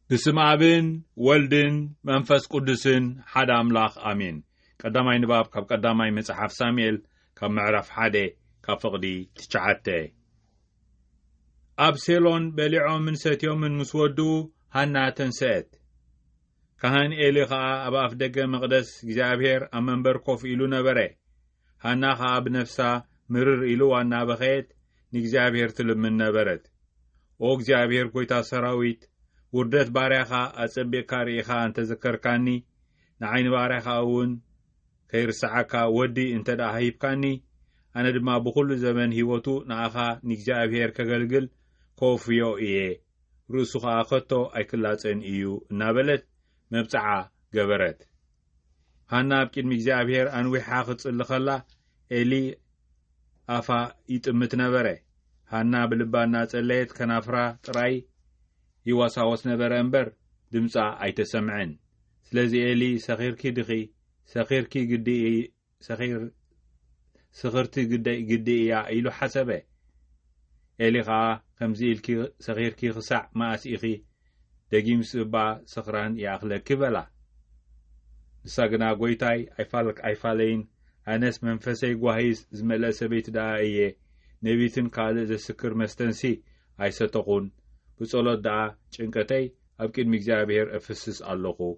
بسم آبن ولدن منفس قدسن حد أملاخ آمين قدامي نباب كاب قدامي مصحف ساميل كاب معرف حده كاب فقدي تشعته أبسلون بلعو من ستيوم من مسودو هانا تنسات كهان إليخا أبا أفدق مقدس جزابير أمنبر كوف إلو نبره هانا خا بنفسا مرر إلو وانا بخيت نجزابير تلب من نبرت او جزابير كويتا سراويت وردت باريخا أصبي كاريخا أنت ذكركاني نعين باريخا أون خير سعكا ودي انت دا هيبكاني أنا دما بكل زمن هيوتو ناخا نجزابير كغلغل كوفيو إيه روسوخا أخطو أيكلاتين إيو نابلت مبتعا قبرت هانا بكين مجزابير أنوي حاقت اللخلا إلي أفا يتمت نبره هانا بلبانا تليت كنافرا تراي يواساوس نبره انبر دمسا أيتسمعن سلازي إلي سخيركي دخي سخيركي قدي سخيرتي قدي يا إيلو حسبه إلي غا خمزيلكي سخيركي خسع ما أسيخي دقيم سبا سخران يأخلق كبلا نساقنا قويتاي أيفالين أنس منفسي قوهيز زملا سبيت دائية نبيتن قال ذا سكر مستنسي أي ستقون بصولت دعا چنكتاي أبكين مجزابير أفسس اللقو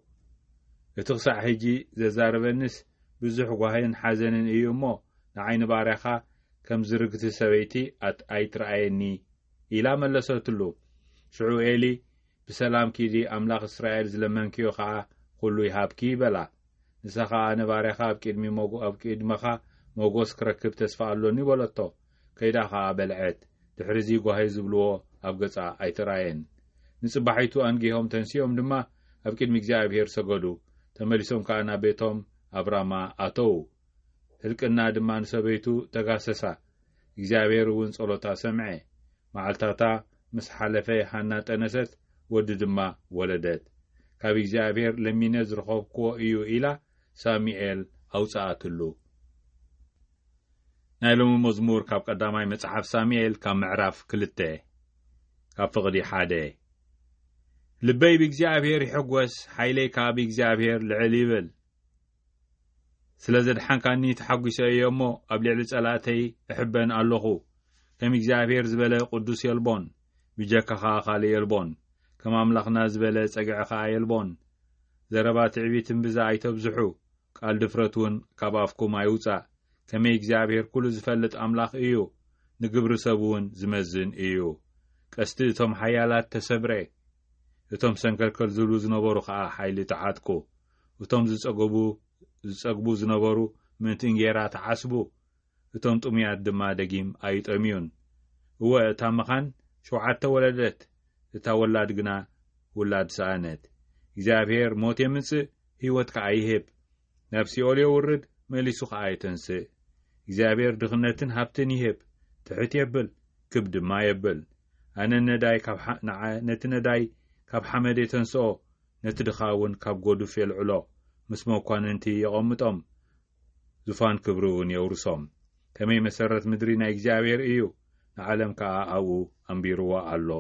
اتغسع هجي زاربنس بزح قوهين حزنن إيومو نعين بارخا كم زرقت سبيتي أي ترأيني إلا ملسوتلو شعو إلي بسلام كيدي أملاق إسرائيل زلمن كيو خا قلو يهابكي بلا نسخا أنا بارخا بكيد مي موغو أبكيد مخا موغوس كركب تسفعلوني بولتو كيدا خا بلعت تحرزي قوهي زبلوه أبقصا أي تراين نصبحيتو أنجيهم تنسيهم دما أبكيد مجزابير سقودو تملسهم كأنا بيتهم أبراما أتو هلكنا دما نسبيتو تغاسسا مجزابير ونصولوتا سمعي معالتاتا مسحالفي حانا تنست ود دما ولدت كاب እግዚአብሔር ለሚነዝርኸብኮ እዩ ኢላ ሳሙኤል አውጻአትሉ ናይሎም መዝሙር ካብ ቀዳማይ መጽሐፍ ሳሙኤል ካብ ምዕራፍ 2 ካብ ፍቅዲ 1 ልበይ ብእግዚአብሔር ይሕጎስ ሓይለይ ካብ እግዚአብሔር ልዕል ይብል ስለዘድሓንካኒ ተሐጉሰ እየሞ ኣብ ልዕሊ ጸላተይ እሕበን ኣለኹ ከም እግዚአብሔር ዝበለ ቅዱስ የልቦን ብጀካኻ ኻል የልቦን كما أملاخنا زبالة سقعخا يلبون زربات عبيتن بزا ايتبزحو قال دفرتون كابافكم ايوصا كما يجزابير كل زفلت أملاخ ايو نقبر سبون زمزن ايو كستيتم حيالات تسبري اتم سنكركل زلو زنبورو خا حيلي تحاتكو اتم زسقبو زنبورو من تنجيرات حسبو اتم تميات دما دقيم ايت اميون هو اتامخان شوعات ولدت تتولد جنا ولاد سانت እግዚአብሔር ሞት የምንጽእ ሕይወት ከአይሄብ ነፍሲ ኦል የውርድ መልሱ ከአይተንስ እግዚአብሔር ድኽነትን ሀብትን ይሄብ ትሕት የብል ክብድ ማ የብል አነ ነዳይ ካብ ነትነዳይ ካብ ሐመድ የተንስኦ ነትድኻውን ካብ ጎዱፍ የልዕሎ ምስ መኳንንቲ የቆምጦም ዙፋን ክብሩን የውርሶም ከመይ መሰረት ምድሪ ናይ እግዚአብሔር እዩ ንዓለም ከአ አው አንቢሩዋ አሎ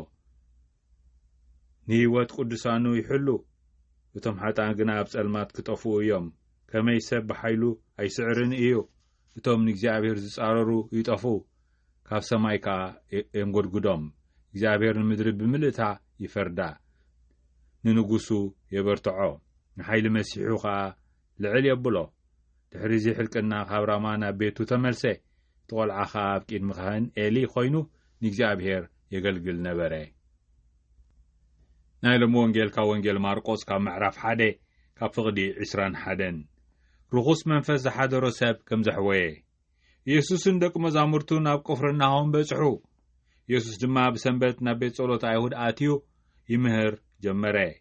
نيوات قدسانو يحلو وتم حتى عنا بسلمات كتفو يوم كما يسب بحيلو أي سعرن إيو وتم نجزابير زساررو يتفو كاف سمايكا يمغد قدام جزابير المدرب بملتا يفردا ننقصو يبرتعو نحيل مسيحو خا لعلي يبلو تحريزي حلقنا خابرامانا بيتو تملسي تقول عخاب كين مخان إلي خوينو نجزابير يقلقل نبري نايلم وانجيل كا مارقوس كا معرف حده كا فقدي 21 رخص منفذ حدا رسب كم زحوي يسوس اندق مزامرتو ناب قفرناهم بصحو يسوس دما بسنبت نبيت صلوت ايهود اتيو يمهر جمره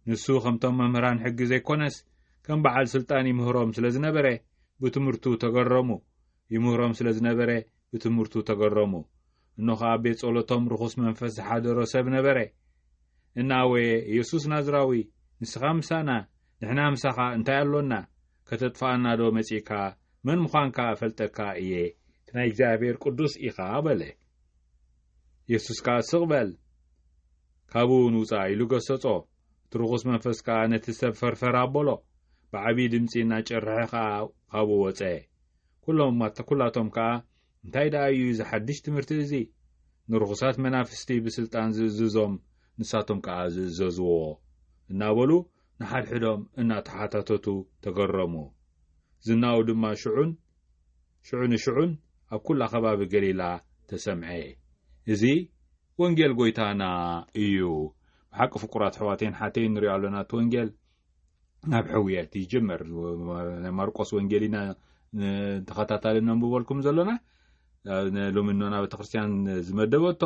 نسو خمتم ممران حق زي كونس كم بعل سلطاني مهرم سلازنبره بتمرتو تقرمو يمهرم سلازنبره بتمرتو تقرمو انو خا بيت صلوتهم رخص منفذ حدا رسب نبره እናወይ ኢየሱስ ናዝራዊ ንስኻ ምሳና ንሕና ምሳኻ እንታይ ኣሎና ከተጥፋና ዶ መጺካ መን ምዃንካ ፈልጠካ እየ ናይ እግዚአብሔር ቅዱስ ኢኻ በለ ኢየሱስ ካ ስቕበል ካብኡ ንውፃ ኢሉ ገሰጾ ትርኹስ መንፈስ ከዓ ነቲ ሰብ ፈርፈር ኣበሎ ብዓብዪ ድምፂ እናጨርሐ ከዓ ካብኡ ወፀ ኩላቶም ከዓ እንታይ ደኣ እዩ ዝሓድሽ ትምህርቲ እዚ ንርኹሳት መናፍስቲ ብስልጣን ዝእዝዞም ንሳቶም ከዓ ዝእዘዝዎ እናበሉ ንሓድሕዶም እናተሓታተቱ ተገረሙ ዝናው ድማ ሽዑን ኣብ ኩላ ከባቢ ገሊላ ተሰምዐ እዚ ወንጌል ጎይታና እዩ ብሓቂ ፍቁራት ሕዋቴን ሓተይን ንሪኦ ኣለና እቲ ወንጌል ናብ ሕውየት ይጅመር ማርቆስ ወንጌሊና ተኸታታሊ ነንብበልኩም ዘለና ሎሚኖና ቤተክርስትያን ዝመደበቶ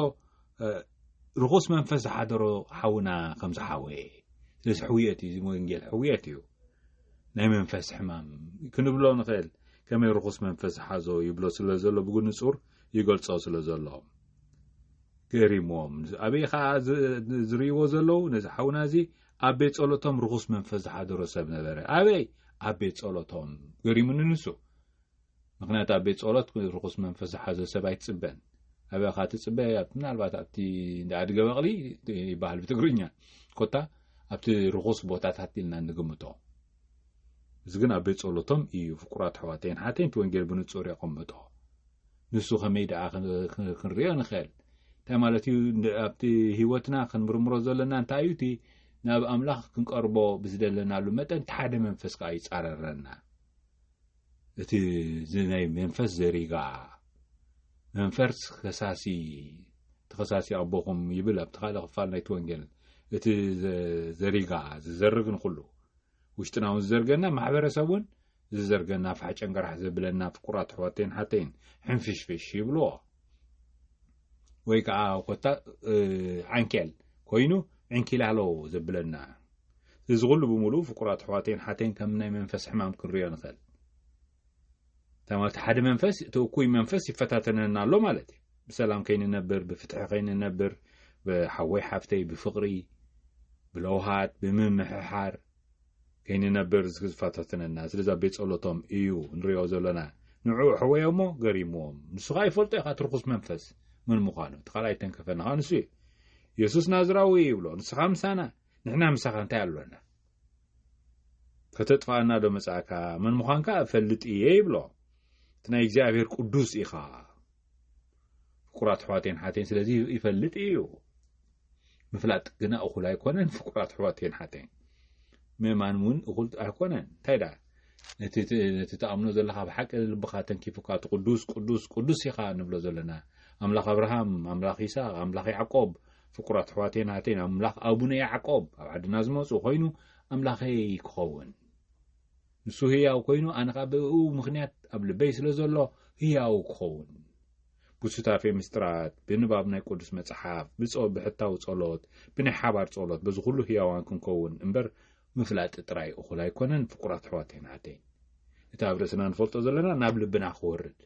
ርኹስ መንፈስ ዝሓደሮ ሓውና ከም ዝሓወ ስለዚ ሕውየት እዩ ወንጌል ሕውየት እዩ ናይ መንፈስ ሕማም ክንብሎ ንኽእል ከመይ ርኹስ መንፈስ ዝሓዞ ይብሎ ስለ ዘሎ ብግንጹር ይገልጾ ስለ ዘሎ ገሪሞም ኣበይ ከዓ ዝርእይዎ ዘለዉ ነዚ ሓውና እዚ ኣብ ቤት ጸሎቶም ርኹስ መንፈስ ዝሓደሮ ሰብ ነበረ ኣበይ ኣብ ቤት ጸሎቶም ገሪሙኒ ንሱ ምክንያት ኣብ ቤት ጸሎት ርኹስ መንፈስ ዝሓዘ ሰብ ኣይትጽበን ኣበይ ከዓ ትጽበ ምናልባት ኣብቲ ኣድገ በቕሊ ይበሃል ብትግርኛ ኮታ ኣብቲ ርኹስ ቦታታት ኢልና ንግምቶ እዚ ግን ኣብ ቤት ጸሎቶም እዩ ፍቁራት ሕዋቴን ሓተይን እቲ ወንጌል ብንጹር የቐምጦ ንሱ ከመይ ደኣ ክንሪኦ ንኽእል እንታይ ማለት እዩ ኣብቲ ህይወትና ክንምርምሮ ዘለና እንታይ እዩ እቲ ናብ ኣምላኽ ክንቀርቦ ብዝደለናሉ መጠን እቲ ሓደ መንፈስ ከዓ ይጻረረና እቲ ናይ መንፈስ ዘሪጋ መንፈስ ተኸሳሲ ኣቦኹም ይብል ኣብቲ ካልእ ክፋል ናይቲ ወንጌል እቲ ዘሪጋ ዝዘርግ ንኹሉ ውሽጥና እውን ዝዘርገና ማሕበረሰብ እውን ዝዘርገና ፍሓጨን ገራሕ ዘብለና ፍቁራት ሕዋቴን ሓተይን ሕንፍሽፍሽ ይብልዎ ወይ ከዓ ኮታ ዓንኬል ኮይኑ ዕንኪላሎ ዘብለና እዚ ኩሉ ብምሉእ ፍቁራት ሕዋቴን ሓተይን ከም ናይ መንፈስ ሕማም ክንሪኦ ንኽእል ተማልቲ ሓደ መንፈስ እቲ እኩይ መንፈስ ይፈታተነና ኣሎ ማለት እዩ ብሰላም ከይንነብር ብፍትሒ ከይንነብር ብሓወይ ሓፍተይ ብፍቕሪ ብለውሃት ብምምሕሓር ከይንነብር ዝፈታተነና ስለዚ ኣብ ቤት ጸሎቶም እዩ ንሪኦ ዘለና ንዑ ሕወዮሞ ገሪሞም ንሱ ከዓ ይፈልጦ ኢኻ እቲ ርኹስ መንፈስ ምን ምዃኑ እቲ ካልኣይ ተንከፈናኻ ንሱ እዩ ኢየሱስ ናዝራዊ ይብሎ ንስኻ ምሳና ንሕና ምሳኻ እንታይ ኣለና ከተጥፋኣና ዶ መጻእካ ምን ምዃንካ እፈልጥ እየ ይብሎ እቲ ናይ እግዚኣብሔር ቅዱስ ኢኻ ፍቁራት ሕዋቴን ሓተይን ስለዚ ይፈልጥ እዩ ምፍላጥ ግና እኹል ኣይኮነን ፍቁራት ሕዋቴን ሓተይን ምእማን እውን እኹል ኣይኮነን እንታይ ዳ ነቲ ተኣምኖ ዘለኻ ብሓቂ ልብኻ ተንኪፉካ ቅዱስ ኢኻ ንብሎ ዘለና ኣምላኽ አብርሃም ኣምላኽ ይስሐቅ ኣምላኽ ያዕቆብ ፍቁራት ሕዋቴን ሓተይን ኣምላኽ ኣቡነ ያዕቆብ ኣብ ዓድና ዝመፁ ኮይኑ ኣምላኸይ ክኸውን ንሱ ህያው ኮይኑ ኣነ ከዓ ብኡ ምክንያት ኣብ ልበይ ስለ ዘሎ ህያው ክኸውን ብሱታፌ ምስጢራት ብንባብ ናይ ቅዱስ መጽሓፍ ብሕታዊ ጸሎት ብናይ ሓባር ጸሎት በዚ ኩሉ ህያዋን ክንከውን እምበር ምፍላጥ ጥራይ እኹል ኣይኮነን ፍቁራት ሕዋቴን ሓተይን እቲ ኣብ ርእስና ንፈልጦ ዘለና ናብ ልብና ክወርድ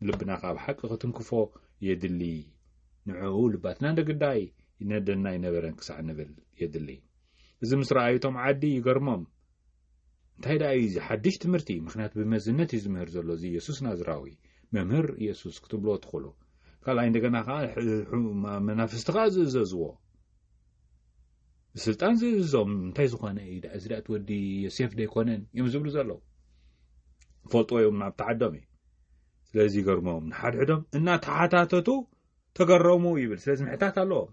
ልብና ካብ ሓቂ ክትንክፎ የድሊ ንዕኡ ልባትና እንደግዳይ ይነደና ይነበረን ክሳዕ ንብል የድሊ እዚ ምስ ረኣዩቶም ዓዲ ይገርሞም እንታይ ደኣ እዩ ሓድሽ ትምህርቲ ምክንያት ብመዝነት እዩ ዝምህር ዘሎ እዚ ኢየሱስ ናዝራዊ መምህር ኢየሱስ ክትብሎ ትኽእሉ ካልኣይ እንደገና ከዓ መናፍስቲ ከዓ ዝእዘዝዎ ብስልጣን ዝእዝዞም እንታይ ዝኾነ እዩ እዚ ዳ ትወዲ ዮሴፍ ዶ ይኮነን እዮም ዝብሉ ዘለዉ ፈልጦ እዮም ናብቲ ዓዶም እዩ ስለዚ ይገርሞም ንሓድሕዶም እናተሓታተቱ ተገረሙ ይብል ስለዚ ምሕታት ኣለዎም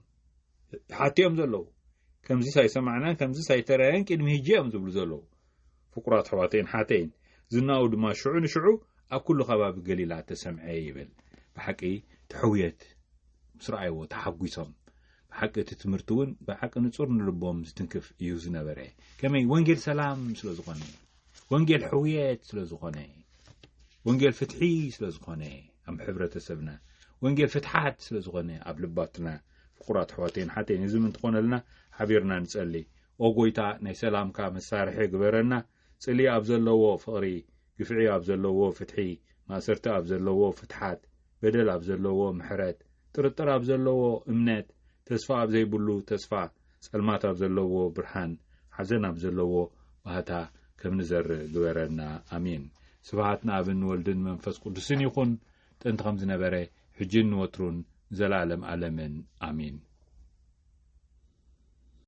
ሓትዮም ዘለዉ ከምዚ ሳይሰማዕናን ከምዚ ሳይተረአየን ቅድሚ ሕጂ እዮም ዝብሉ ዘለዉ ፍቁራት ሕዋቴን ሓተይን ዝናው ድማ ሽዑ ንሽዑ ኣብ ኩሉ ከባቢ ገሊላ ተሰምዐ ይብል ብሓቂ ትሕውየት ምስ ረኣይዎ ተሓጒሶም ብሓቂ እቲ ትምህርቲ እውን ብሓቂ ንጹር ንልቦም ዝትንክፍ እዩ ዝነበረ ከመይ ወንጌል ሰላም ስለ ዝኾነ ወንጌል ሕውየት ስለ ዝኾነ ወንጌል ፍትሒ ስለ ዝኾነ ኣብ ሕብረተሰብና ወንጌል ፍትሓት ስለ ዝኾነ ኣብ ልባትና ፍቁራት ሕዋቴን ሓተይን እዚ ምን ትኾነልና ሓቢርና ንጸሊ ኦ ጎይታ ናይ ሰላምካ መሳርሒ ግበረና ጽሊ ኣብ ዘለዎ ፍቕሪ ግፍዒ ኣብ ዘለዎ ፍትሒ ማእሰርቲ ኣብ ዘለዎ ፍትሓት በደል ኣብ ዘለዎ ምሕረት ጥርጥር ኣብ ዘለዎ እምነት ተስፋ ኣብ ዘይብሉ ተስፋ ጸልማት ኣብ ዘለዎ ብርሃን ሓዘን ኣብ ዘለዎ ባህታ ከም ንዘርእ ግበረና ኣሚን ስብሃት ንኣብን ወልድን መንፈስ ቅዱስን ይኹን ጥንቲ ከም ዝነበረ ሕጂን ወትሩን ዘላለም ዓለምን ኣሚን